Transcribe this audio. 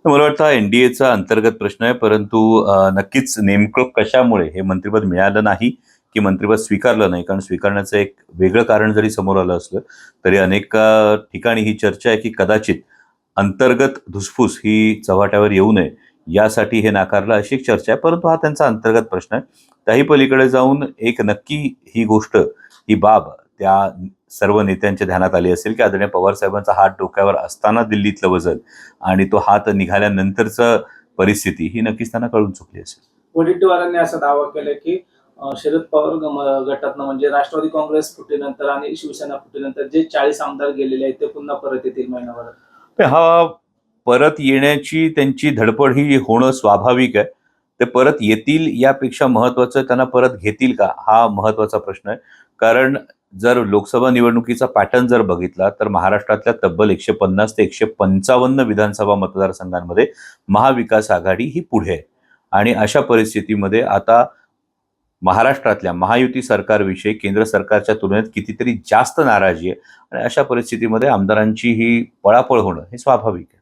तर मला वाटतं हा एनडीएचा अंतर्गत प्रश्न आहे, परंतु नक्कीच नेमकं कशामुळे हे मंत्रिपद मिळालं नाही, की मंत्रिपद स्वीकारलं नाही. कारण स्वीकारण्याचं एक वेगळं कारण जरी समोर आलं असलं, तरी अनेक ठिकाणी ही चर्चा आहे, की कदाचित अंतर्गत धुसफूस ही चव्हाट्यावर येऊ नये, यासाठी हे नाकारलं अशी एक चर्चा आहे. परंतु हा त्यांचा अंतर्गत प्रश्न आहे. त्याही पलीकडे जाऊन एक नक्की ही गोष्ट, ही बाब त्या सर्व नेत्यांच्या ध्यानात आली असेल, की आदरणीय पवार साहेबांचा हात डोक्यावर असताना दिल्लीतलं वजन आणि तो हात निघाल्यानंतरचं परिस्थिती ही नक्कीच त्यांना कळून चुकली असेल. वडेट्टीवारांनी असा दावा केलाय की शरद पवार गटातनं म्हणजे राष्ट्रवादी काँग्रेस फुटीनंतर आणि शिवसेना फुटीनंतर जे 40 आमदार गेलेले आहेत ते पुन्हा परत येतील महिनाभरात. तर हा परत येण्याची त्यांची धडपड ही होणं स्वाभाविक आहे. ते परत येतील यापेक्षा महत्त्वाचं त्यांना परत घेतील का? हा महत्त्वाचा प्रश्न आहे. कारण जर लोकसभा निवडणुकीचा पॅटर्न जर बघितला, तर महाराष्ट्रातल्या तब्बल 150 ते 155 विधानसभा मतदारसंघांमध्ये महाविकास आघाडी ही पुढे आहे. आणि अशा परिस्थितीमध्ये आता महाराष्ट्रातल्या महायुती सरकारविषयी केंद्र सरकारच्या तुलनेत कितीतरी जास्त नाराजी आहे आणि अशा परिस्थितीमध्ये आमदारांची ही पळापळ होणं हे स्वाभाविक आहे.